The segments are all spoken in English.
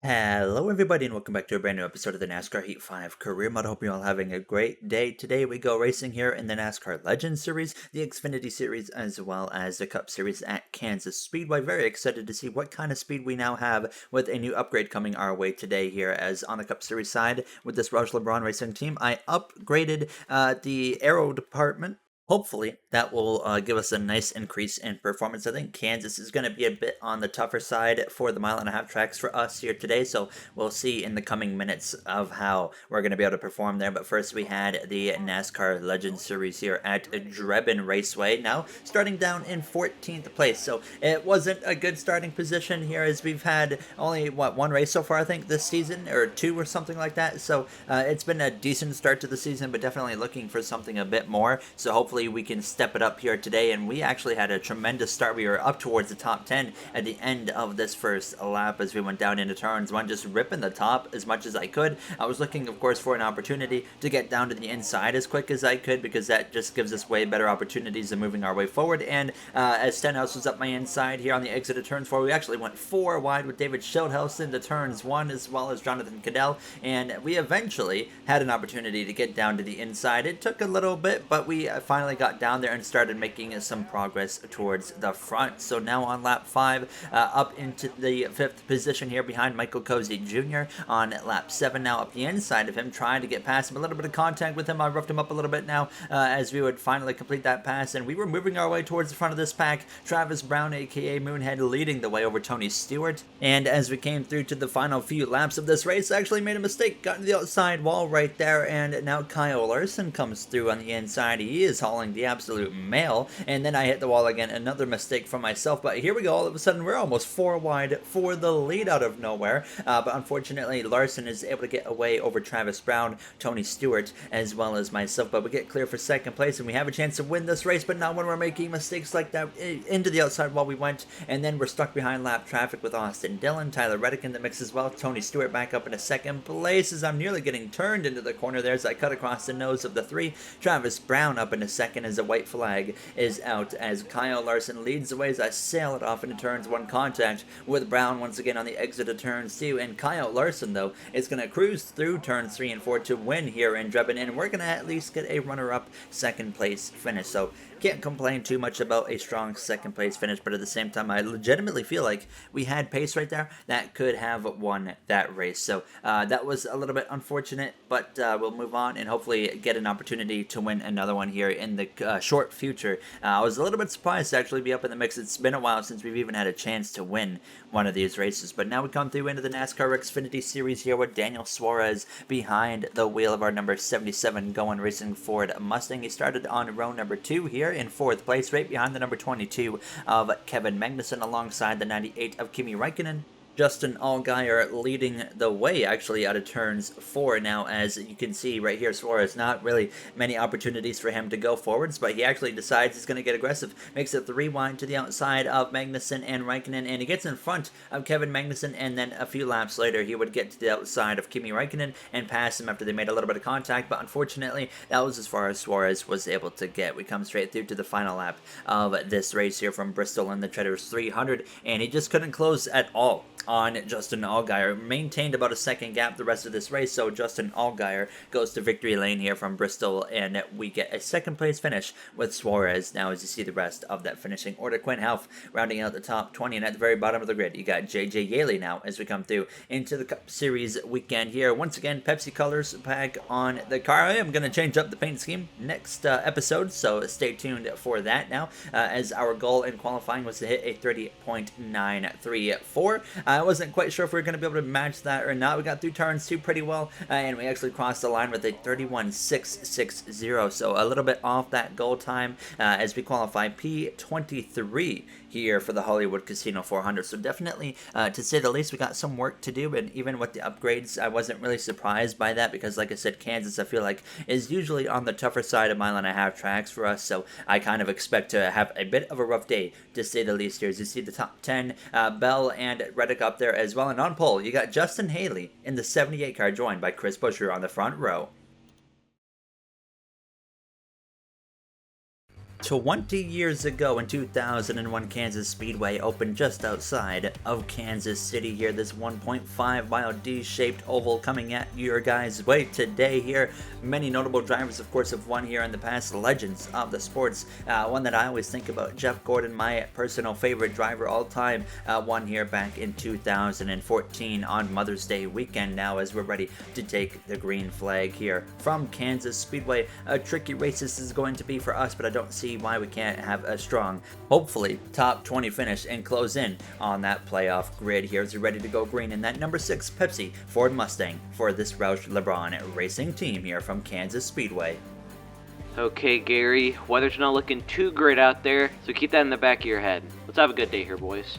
Hello, everybody, and welcome back to a brand new episode of the NASCAR Heat 5 Career Mode. I hope you're all having a great day. Today, we go racing here in the NASCAR Legends Series, the Xfinity Series, as well as the Cup Series at Kansas Speedway. Very excited to see what kind of speed we now have with a new upgrade coming our way today here. As on the Cup Series side, with this Roush LeBron Racing team, I upgraded the aero department. Hopefully, that will give us a nice increase in performance. I think Kansas is going to be a bit on the tougher side for the mile-and-a-half tracks for us here today, so we'll see in the coming minutes of how we're going to be able to perform there. But first, we had the NASCAR Legends Series here at Drebin Raceway, now starting down in 14th place. So it wasn't a good starting position here, as we've had only, one race so far, I think, this season, or two or something like that. So it's been a decent start to the season, but definitely looking for something a bit more. So hopefully we can step it up here today, and we actually had a tremendous start. We were up towards the top 10 at the end of this first lap as we went down into turns one, just ripping the top as much as I could. I was looking, of course, for an opportunity to get down to the inside as quick as I could, because that just gives us way better opportunities of moving our way forward. And as Stenhouse was up my inside here on the exit of turns 4, we actually went 4 wide with David Schildhouse into turns 1, as well as Jonathan Cadell, and we eventually had an opportunity to get down to the inside. It took a little bit, but we finally got down there and started making some progress towards the front. So now on lap 5, up into the 5th position here behind Michael Cozy Jr. On lap 7, now up the inside of him, trying to get past him. A little bit of contact with him. I roughed him up a little bit now as we would finally complete that pass, and we were moving our way towards the front of this pack. Travis Brown, aka Moonhead, leading the way over Tony Stewart. And as we came through to the final few laps of this race, I actually made a mistake, got to the outside wall right there, and now Kyle Larson comes through on the inside. He is hauling the absolute mail, and then I hit the wall again. Another mistake from myself, but here we go. All of a sudden, we're almost 4 wide for the lead out of nowhere, but unfortunately, Larson is able to get away over Travis Brown, Tony Stewart, as well as myself, but we get clear for second place, and we have a chance to win this race, but not when we're making mistakes like that. Into the outside wall we went, and then we're stuck behind lap traffic with Austin Dillon, Tyler Reddick in the mix as well. Tony Stewart back up in a second place as I'm nearly getting turned into the corner there as I cut across the nose of the 3. Travis Brown up in a second as a white flag is out as Kyle Larson leads the way as I sail it off into turns 1, contact with Brown once again on the exit of turns 2, and Kyle Larson, though, is going to cruise through turns 3 and 4 to win here in Drebin, and we're going to at least get a runner-up second place finish. So can't complain too much about a strong second place finish, but at the same time, I legitimately feel like we had pace right there that could have won that race. So that was a little bit unfortunate, but we'll move on and hopefully get an opportunity to win another one here in the short future. I was a little bit surprised to actually be up in the mix. It's been a while since we've even had a chance to win one of these races, but now we come through into the NASCAR Xfinity Series here with Daniel Suarez behind the wheel of our number 77 going racing Ford Mustang. He started on row number 2 here in 4th place, right behind the number 22 of Kevin Magnussen, alongside the 98 of Kimi Räikkönen. Justin Allgaier leading the way actually out of turns 4 now, as you can see right here. Suarez, not really many opportunities for him to go forwards, but he actually decides he's going to get aggressive. Makes it 3 wide to the outside of Magnussen and Räikkönen, and he gets in front of Kevin Magnussen, and then a few laps later he would get to the outside of Kimi Räikkönen and pass him after they made a little bit of contact, but unfortunately that was as far as Suarez was able to get. We come straight through to the final lap of this race here from Bristol in the Cheddar's 300, and he just couldn't close at all on Justin Allgaier. Maintained about a second gap the rest of this race, so Justin Allgaier goes to victory lane here from Bristol, and we get a second place finish with Suarez. Now, as you see the rest of that finishing order, Quinn Half rounding out the top 20, and at the very bottom of the grid, you got JJ Yaley now as we come through into the Cup Series weekend here. Once again, Pepsi colors back on the car. I am going to change up the paint scheme next episode, so stay tuned for that now, as our goal in qualifying was to hit a 30.934. I wasn't quite sure if we were going to be able to match that or not. We got through turns 2 pretty well, and we actually crossed the line with a 31.660, so a little bit off that goal time as we qualify P23 here for the Hollywood Casino 400. So definitely, to say the least, we got some work to do, and even with the upgrades, I wasn't really surprised by that because, like I said, Kansas, I feel like, is usually on the tougher side of mile-and-a-half tracks for us, so I kind of expect to have a bit of a rough day, to say the least here. As you see the top 10, Bell and Reddick up there as well, and on pole, you got Justin Haley in the 78 car, joined by Chris Buescher on the front row. 20 years ago in 2001, Kansas Speedway opened just outside of Kansas City here. This 1.5 mile D-shaped oval coming at your guys' way today here. Many notable drivers, of course, have won here in the past. Legends of the sports. One that I always think about, Jeff Gordon, my personal favorite driver all time, won here back in 2014 on Mother's Day weekend now as we're ready to take the green flag here from Kansas Speedway. A tricky race this is going to be for us, but I don't see why we can't have a strong, hopefully, top 20 finish and close in on that playoff grid here as we're ready to go green in that number 6 Pepsi Ford Mustang for this Roush LeBron racing team here from Kansas Speedway. Okay, Gary, weather's not looking too great out there, so keep that in the back of your head. Let's have a good day here, boys.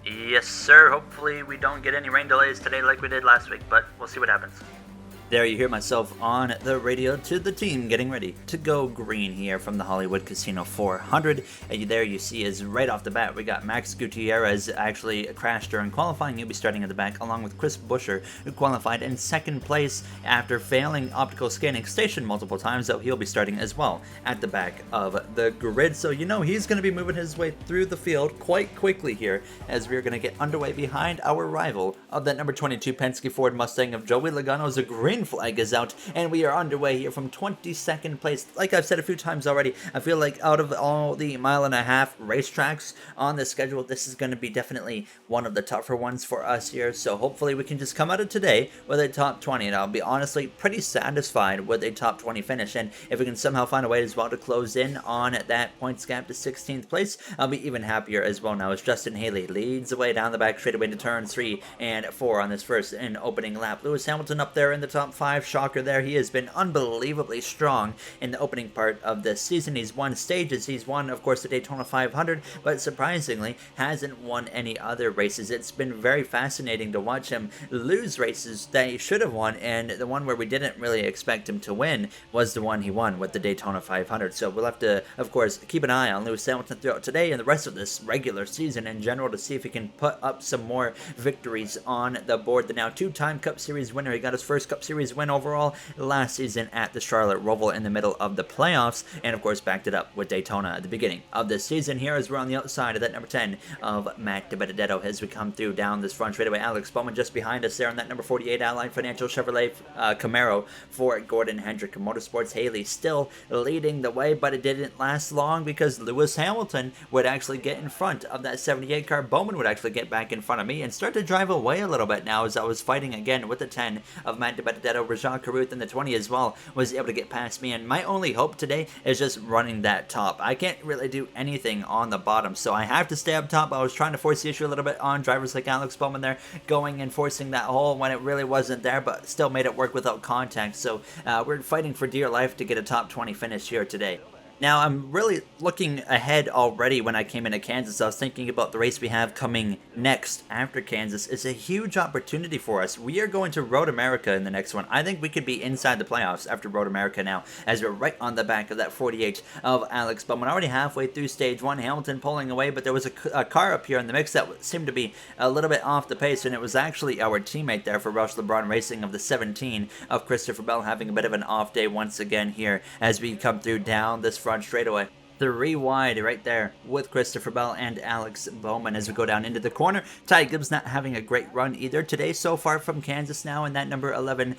Yes, sir. Hopefully we don't get any rain delays today like we did last week, but we'll see what happens. There you hear myself on the radio to the team getting ready to go green here from the Hollywood Casino 400. And there you see is right off the bat we got Max Gutierrez actually crashed during qualifying. He'll be starting at the back along with Chris Buescher, who qualified in second place after failing optical scanning station multiple times, so he'll be starting as well at the back of the grid. So you know he's going to be moving his way through the field quite quickly here as we're going to get underway behind our rival of that number 22 Penske Ford Mustang of Joey Logano's a green flag is out, and we are underway here from 22nd place. Like I've said a few times already, I feel like out of all the mile-and-a-half racetracks on the schedule, this is going to be definitely one of the tougher ones for us here, so hopefully we can just come out of today with a top 20, and I'll be honestly pretty satisfied with a top 20 finish, and if we can somehow find a way as well to close in on that points gap to 16th place, I'll be even happier as well. Now as Justin Haley leads the way down the back straightaway into turns 3 and 4 on this first and opening lap. Lewis Hamilton up there in the top 5. Shocker there. He has been unbelievably strong in the opening part of this season. He's won stages. He's won, of course, the Daytona 500, but surprisingly hasn't won any other races. It's been very fascinating to watch him lose races that he should have won, and the one where we didn't really expect him to win was the one he won with the Daytona 500. So we'll have to, of course, keep an eye on Lewis Hamilton throughout today and the rest of this regular season in general to see if he can put up some more victories on the board. The now two-time Cup Series winner. He got his first Cup Series win overall last season at the Charlotte Roval in the middle of the playoffs, and of course backed it up with Daytona at the beginning of this season here as we're on the outside of that number 10 of Matt DiBenedetto as we come through down this front straightaway. Alex Bowman just behind us there on that number 48 Allied Financial Chevrolet Camaro for Gordon Hendrick Motorsports. Haley still leading the way, but it didn't last long because Lewis Hamilton would actually get in front of that 78 car. Bowman would actually get back in front of me and start to drive away a little bit now as I was fighting again with the 10 of Matt DiBenedetto. Rajah Caruth in the 20 as well was able to get past me, and my only hope today is just running that top. I can't really do anything on the bottom, so I have to stay up top. I was trying to force the issue a little bit on drivers like Alex Bowman there, going and forcing that hole when it really wasn't there, but still made it work without contact. So we're fighting for dear life to get a top 20 finish here today. Now, I'm really looking ahead already. When I came into Kansas, I was thinking about the race we have coming next after Kansas. It's a huge opportunity for us. We are going to Road America in the next one. I think we could be inside the playoffs after Road America now, as we're right on the back of that 48 of Alex Bowman. Already halfway through stage 1, Hamilton pulling away, but there was a car up here in the mix that seemed to be a little bit off the pace, and it was actually our teammate there for Roush LeBron Racing of the 17 of Christopher Bell having a bit of an off day once again here as we come through down this front straightaway. 3 wide right there with Christopher Bell and Alex Bowman as we go down into the corner. Ty Gibbs not having a great run either today so far from Kansas now in that number 11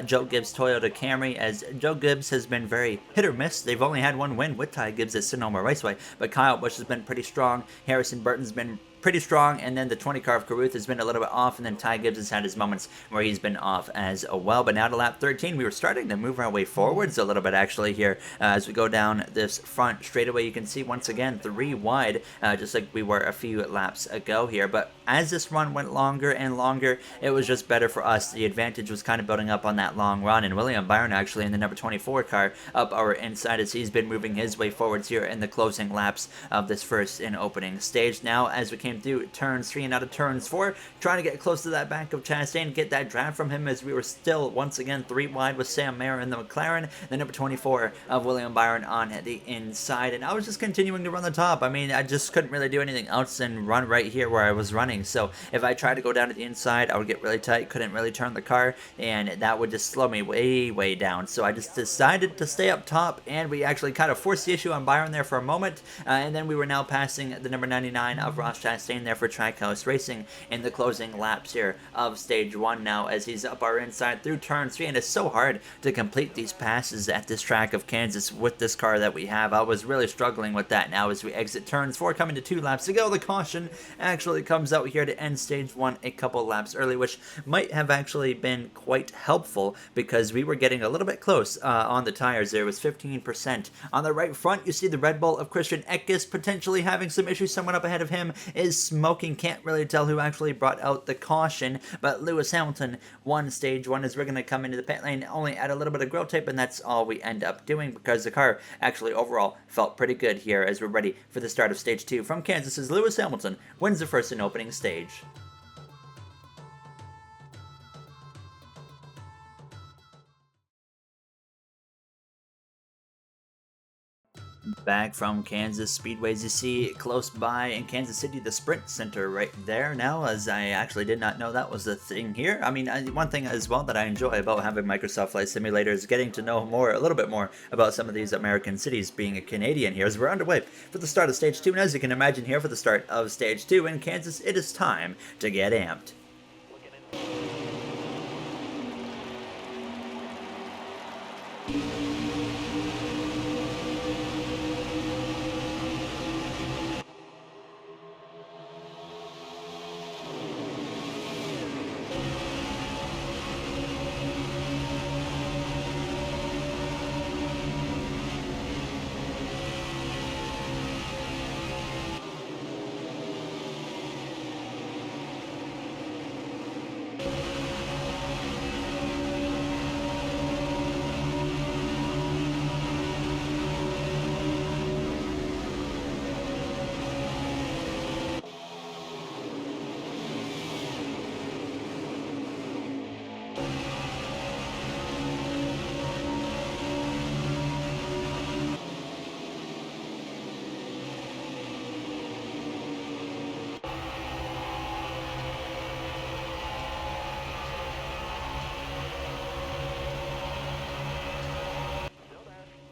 Joe Gibbs Toyota Camry, as Joe Gibbs has been very hit or miss. They've only had one win with Ty Gibbs at Sonoma Raceway, but Kyle Busch has been pretty strong. Harrison Burton's been pretty strong, and then the 20 car of Caruth has been a little bit off, and then Ty Gibbs has had his moments where he's been off as well. But now to lap 13, we were starting to move our way forwards a little bit actually here as we go down this front straightaway. You can see once again 3 wide, just like we were a few laps ago here. But as this run went longer and longer, it was just better for us. The advantage was kind of building up on that long run, and William Byron actually in the number 24 car up our inside as he's been moving his way forwards here in the closing laps of this first and opening stage. Now as we came came through turns 3 and out of turns 4, trying to get close to that back of Chastain, get that draft from him as we were still once again 3 wide with Sam Mayer in the McLaren, the number 24 of William Byron on the inside, and I was just continuing to run the top. I mean, I just couldn't really do anything else than run right here where I was running, so if I tried to go down to the inside, I would get really tight, couldn't really turn the car, and that would just slow me way down. So I just decided to stay up top, and we actually kind of forced the issue on Byron there for a moment, and then we were now passing the number 99 of Ross Chastain there for Trackhouse Racing in the closing laps here of stage 1 now, as he's up our inside through turn 3, and it's so hard to complete these passes at this track of Kansas with this car that we have. I was really struggling with that now as we exit turns 4, coming to 2 laps to go. The caution actually comes out here to end stage 1 a couple laps early, which might have actually been quite helpful because we were getting a little bit close on the tires. There was 15%. On the right front, you see the Red Bull of Christian Eckes potentially having some issues. Someone up ahead of him is smoking. Can't really tell who actually brought out the caution, but Lewis Hamilton won stage 1 as we're going to come into the pit lane, only add a little bit of grill tape, and that's all we end up doing because the car actually overall felt pretty good here as we're ready for the start of stage 2 from Kansas's Lewis Hamilton wins the first and opening stage. Back from Kansas Speedways, you see close by in Kansas City the Sprint Center right there now, as I actually did not know that was a thing here. I mean, one thing as well that I enjoy about having Microsoft Flight Simulator is getting to know a little bit more about some of these American cities, being a Canadian here, as we're underway for the start of Stage 2. And as you can imagine here for the start of Stage 2 in Kansas, it is time to get amped.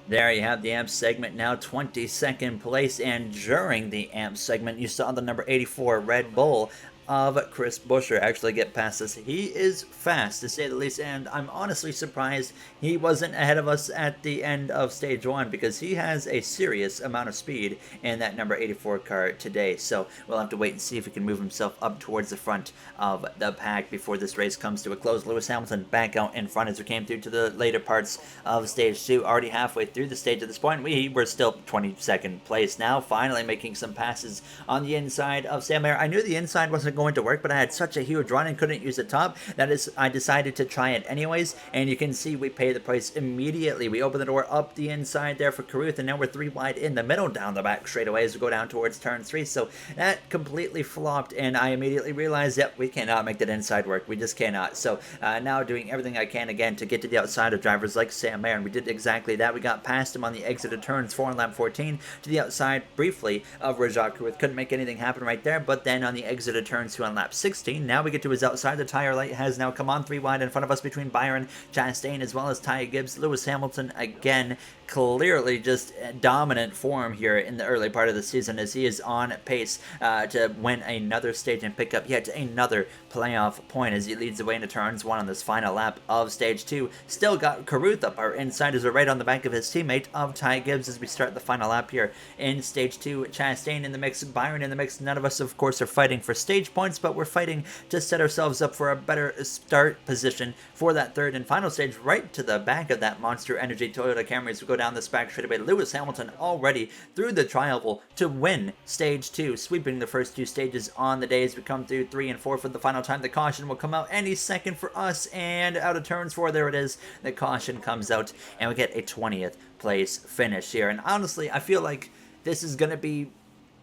There you have the AMP segment, now 22nd place, and during the AMP segment, you saw the number 84 Red Bull of Chris Buescher actually get past us. He is fast, to say the least, and I'm honestly surprised he wasn't ahead of us at the end of stage 1 because he has a serious amount of speed in that number 84 car today. So we'll have to wait and see if he can move himself up towards the front of the pack before this race comes to a close. Lewis Hamilton back out in front as we came through to the later parts of stage 2. Already halfway through the stage at this point. We were still 22nd place now, finally making some passes on the inside of Sam Mayer. I knew the inside wasn't going to work, but I had such a huge run and couldn't use the top. That is, I decided to try it anyways, and you can see we pay the price immediately. We open the door up the inside there for Carruth, and now we're 3 wide in the middle down the back straightaway as we go down towards turn 3. So that completely flopped, and I immediately realized, yep, we cannot make that inside work. We just cannot. So now doing everything I can again to get to the outside of drivers like Sam Mayer, and we did exactly that. We got past him on the exit of turns 4 and lap 14 to the outside briefly of Rajat Carruth. Couldn't make anything happen right there, but then on the exit of turns 2 on lap 16, now we get to his outside. The tire light has now come on 3 wide in front of us between Byron Chastain as well as Ty Gibbs. Lewis Hamilton again, clearly just dominant form here in the early part of the season as he is on pace to win another stage and pick up yet another playoff point as he leads the way into turns 1 on this final lap of stage 2. Still got Carruth up our inside as we're right on the back of his teammate of Ty Gibbs as we start the final lap here in stage 2. Chastain in the mix, Byron in the mix. None of us, of course, are fighting for stage points, but we're fighting to set ourselves up for a better start position for that third and final stage, right to the back of that Monster Energy Toyota Camry as we go down this back straightaway. Lewis Hamilton already through the tri-oval to win stage 2, sweeping the first 2 stages on the day as we come through 3 and 4 for the final time. The caution will come out any second for us, and out of turns 4, there it is. The caution comes out, and we get a 20th place finish here. And honestly, I feel like this is going to be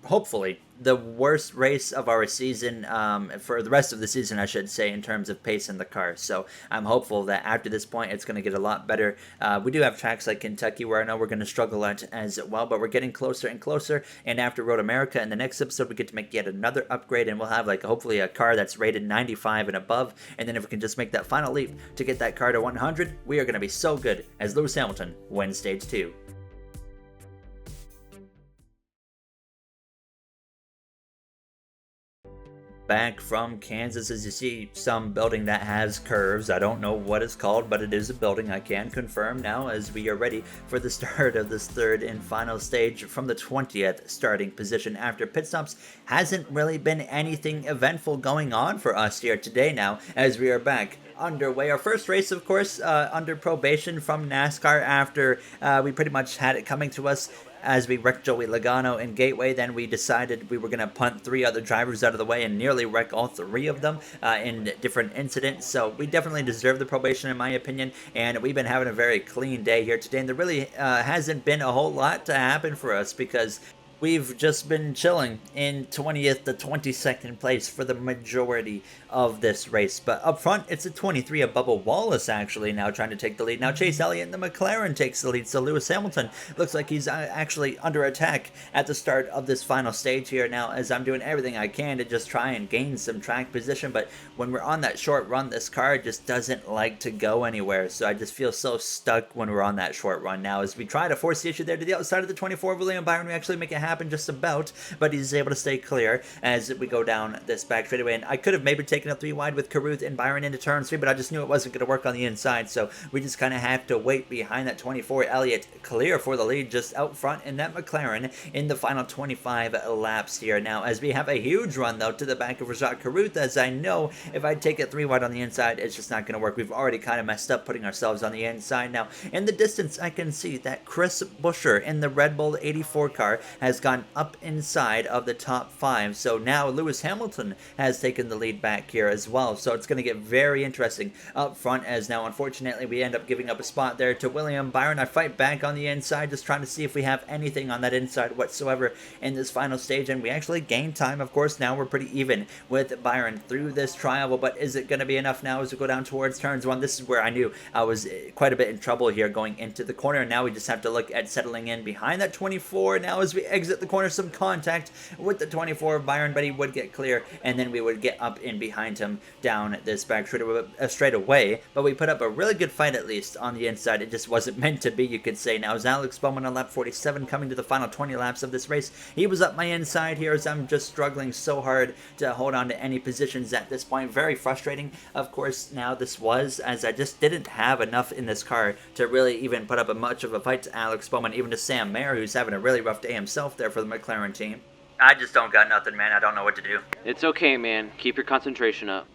hopefully the worst race of our season, for the rest of the season, I should say, in terms of pace in the car. So I'm hopeful that after this point, it's going to get a lot better. We do have tracks like Kentucky where I know we're going to struggle at as well, but we're getting closer and closer. And after Road America, in the next episode, we get to make yet another upgrade, and we'll have like hopefully a car that's rated 95 and above. And then if we can just make that final leap to get that car to 100, we are going to be so good as Lewis Hamilton wins stage 2. Back from Kansas, as you see some building that has curves. I don't know what it's called, but it is a building. I can confirm now as we are ready for the start of this third and final stage from the 20th starting position after pit stops. Hasn't really been anything eventful going on for us here today now as we are back underway. Our first race, of course, under probation from NASCAR after we pretty much had it coming to us as we wrecked Joey Logano in Gateway. Then we decided we were going to punt 3 other drivers out of the way and nearly wreck all 3 of them in different incidents. So we definitely deserve the probation, in my opinion, and we've been having a very clean day here today, and there really hasn't been a whole lot to happen for us because we've just been chilling in 20th to 22nd place for the majority of this race. But up front, it's a 23 of Bubba Wallace actually now trying to take the lead. Now Chase Elliott in the McLaren takes the lead, so Lewis Hamilton looks like he's actually under attack at the start of this final stage here now, as I'm doing everything I can to just try and gain some track position. But when we're on that short run, this car just doesn't like to go anywhere, so I just feel so stuck when we're on that short run now. As we try to force the issue there to the outside of the 24, William Byron, we actually make it happen just about, but he's able to stay clear as we go down this back straightaway. And I could have maybe taken a 3 wide with Caruth and Byron into turn 3, but I just knew it wasn't going to work on the inside, so we just kind of have to wait behind that 24. Elliott clear for the lead just out front in that McLaren in the final 25 laps here now, as we have a huge run though to the back of Rajat Caruth, as I know if I take it 3 wide on the inside, it's just not going to work. We've already kind of messed up putting ourselves on the inside now. In the distance, I can see that Chris Buescher in the Red Bull 84 car has gone up inside of the top 5. So now Lewis Hamilton has taken the lead back here as well. So it's going to get very interesting up front, as now unfortunately we end up giving up a spot there to William Byron. I fight back on the inside, just trying to see if we have anything on that inside whatsoever in this final stage, and we actually gain time. Of course, now we're pretty even with Byron through this trial, but is it going to be enough now as we go down towards turns 1? This is where I knew I was quite a bit in trouble here going into the corner. Now we just have to look at settling in behind that 24 now as we exit the corner. Some contact with the 24 of Byron, but he would get clear, and then we would get up in behind him down this back straight away. But we put up a really good fight, at least on the inside. It just wasn't meant to be, you could say. Now is Alex Bowman on lap 47 coming to the final 20 laps of this race. He was up my inside here as I'm just struggling so hard to hold on to any positions at this point. Very frustrating, of course. Now this was as I just didn't have enough in this car to really even put up a much of a fight to Alex Bowman, even to Sam Mayer, who's having a really rough day himself there for the McLaren team. I just don't got nothing, man. I don't know what to do. It's okay, man. Keep your concentration up.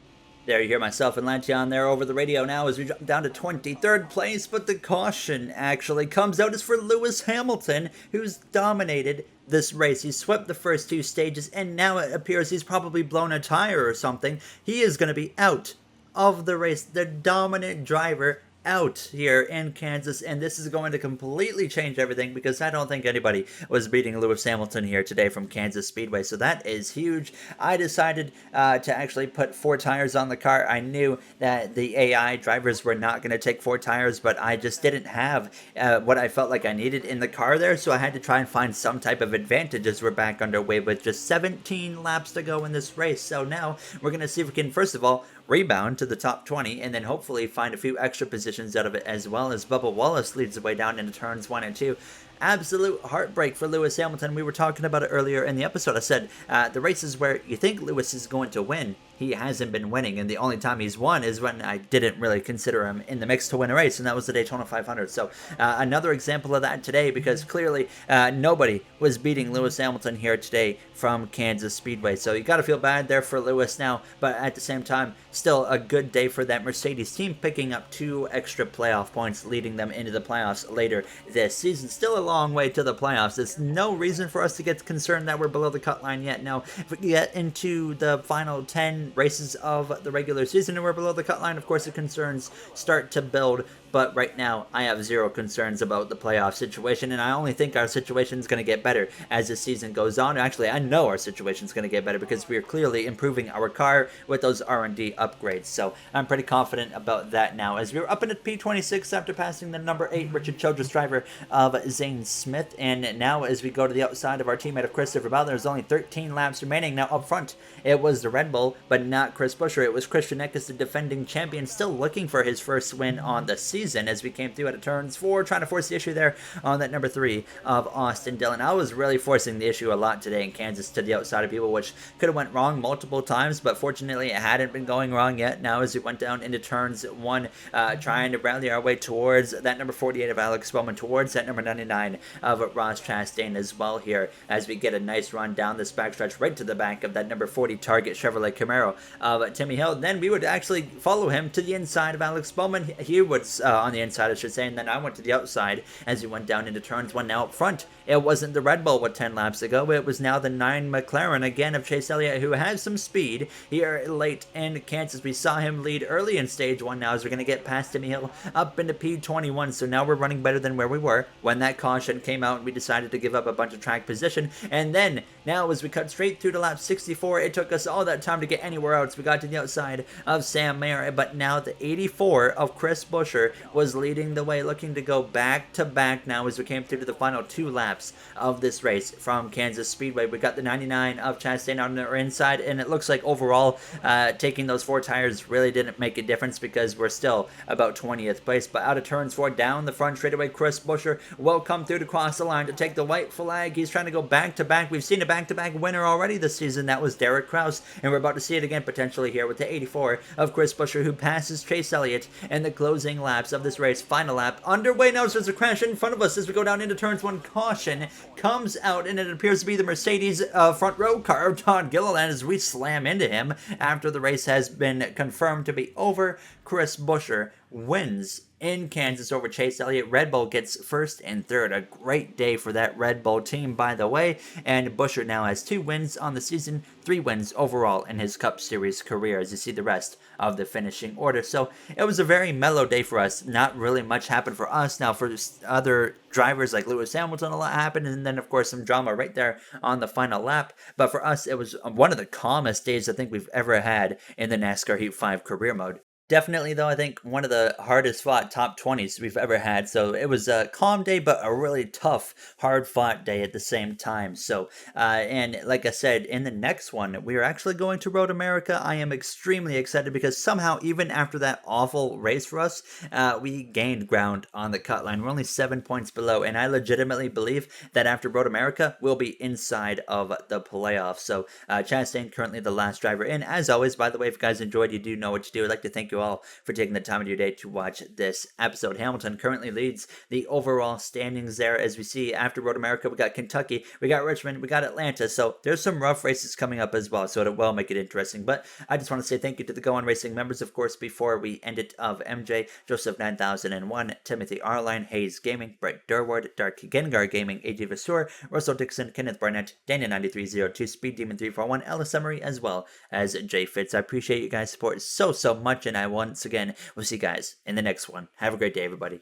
There you hear myself and Lantian there over the radio now as we drop down to 23rd place, but the caution actually comes out is for Lewis Hamilton, who's dominated this race. He swept the first 2 stages, and now it appears he's probably blown a tire or something. He is going to be out of the race. The dominant driver out here in Kansas, and this is going to completely change everything because I don't think anybody was beating Lewis Hamilton here today from Kansas Speedway, so that is huge. I decided to actually put 4 tires on the car. I knew that the AI drivers were not going to take 4 tires, but I just didn't have what I felt like I needed in the car there, so I had to try and find some type of advantage as we're back underway with just 17 laps to go in this race. So now we're going to see if we can, first of all, rebound to the top 20, and then hopefully find a few extra positions out of it, as well as Bubba Wallace leads the way down into turns 1 and 2. Absolute heartbreak for Lewis Hamilton. We were talking about it earlier in the episode. I said the races where you think Lewis is going to win, he hasn't been winning, and the only time he's won is when I didn't really consider him in the mix to win a race, and that was the Daytona 500. So another example of that today, because clearly nobody was beating Lewis Hamilton here today from Kansas Speedway. So you got to feel bad there for Lewis now, but at the same time, still a good day for that Mercedes team, picking up 2 extra playoff points, leading them into the playoffs later this season. Still a long way to the playoffs. There's no reason for us to get concerned that we're below the cut line yet. Now, if we get into the final 10 10 races of the regular season and we're below the cut line, of course the concerns start to build. But right now, I have zero concerns about the playoff situation, and I only think our situation is going to get better as the season goes on. Actually, I know our situation is going to get better because we are clearly improving our car with those R&D upgrades. So I'm pretty confident about that now. As we were up into P26 after passing the number 8 Richard Childress driver of Zane Smith, and now as we go to the outside of our teammate of Christopher Bell, there's only 13 laps remaining. Now up front, it was the Red Bull, but not Chris Buescher. It was Christian Eckes, the defending champion, still looking for his first win on the season as we came through at turns 4, trying to force the issue there on that number 3 of Austin Dillon. I was really forcing the issue a lot today in Kansas to the outside of people, which could have went wrong multiple times, but fortunately it hadn't been going wrong yet. Now as we went down into turns 1, trying to rally our way towards that number 48 of Alex Bowman, towards that number 99 of Ross Chastain as well here, as we get a nice run down this backstretch right to the back of that number 40 Target Chevrolet Camaro of Timmy Hill. Then we would actually follow him to the inside of Alex Bowman. He was on the inside, I should say, and then I went to the outside as we went down into turns 1. Now up front, it wasn't the Red Bull with 10 laps ago, it was now the 9 McLaren, again of Chase Elliott, who has some speed here late in Kansas. We saw him lead early in stage 1 now as we're going to get past Timmy Hill up into P21, so now we're running better than where we were when that caution came out and we decided to give up a bunch of track position. And then now as we cut straight through to lap 64, it took us all that time to get anywhere else. We got to the outside of Sam Mayer, but now the 84 of Chris Buescher was leading the way, looking to go back to back now as we came through to the final 2 laps of this race from Kansas Speedway. We got the 99 of Chastain on our inside, and it looks like overall taking those 4 tires really didn't make a difference because we're still about 20th place. But out of turns 4 down the front straightaway, Chris Buescher will come through to cross the line to take the white flag. He's trying to go back to back. We've seen a back-to-back winner already this season. That was Derek Kraus, and we're about to see it again potentially here with the 84 of Chris Buescher, who passes Chase Elliott in the closing laps of this race. Final lap underway now. There's a crash in front of us as we go down into turns 1. Caution comes out, and it appears to be the Mercedes front row car of Todd Gilliland as we slam into him after the race has been confirmed to be over. Chris Buescher wins in Kansas over Chase Elliott. Red Bull gets first and third. A great day for that Red Bull team, by the way. And Buescher now has 2 wins on the season, 3 wins overall in his Cup Series career, as you see the rest of the finishing order. So it was a very mellow day for us. Not really much happened for us. Now for other drivers like Lewis Hamilton, a lot happened, and then of course some drama right there on the final lap. But for us, it was one of the calmest days I think we've ever had in the NASCAR Heat 5 career mode. Definitely, though, I think one of the hardest fought top 20s we've ever had. So it was a calm day, but a really tough, hard fought day at the same time. So, and like I said, in the next one, we are actually going to Road America. I am extremely excited because somehow, even after that awful race for us, we gained ground on the cut line. We're only 7 points below, and I legitimately believe that after Road America, we'll be inside of the playoffs. So, Chastain currently the last driver in. As always, by the way, if you guys enjoyed, you do know what to do. I'd like to thank you all for taking the time of your day to watch this episode. Hamilton currently leads the overall standings there. As we see after Road America, we got Kentucky, we got Richmond, we got Atlanta. So there's some rough races coming up as well, so it will make it interesting. But I just want to say thank you to the Go On Racing members, of course, before we end it, of MJ, Joseph 9001, Timothy Arline, Hayes Gaming, Brett Durward, Dark Gengar Gaming, AJ Vasseur, Russell Dixon, Kenneth Barnett, Daniel 9302, Speed Demon 341, Ellis Summary, as well as Jay Fitz. I appreciate you guys' support so much, and I once again will see you guys in the next one. Have a great day, everybody.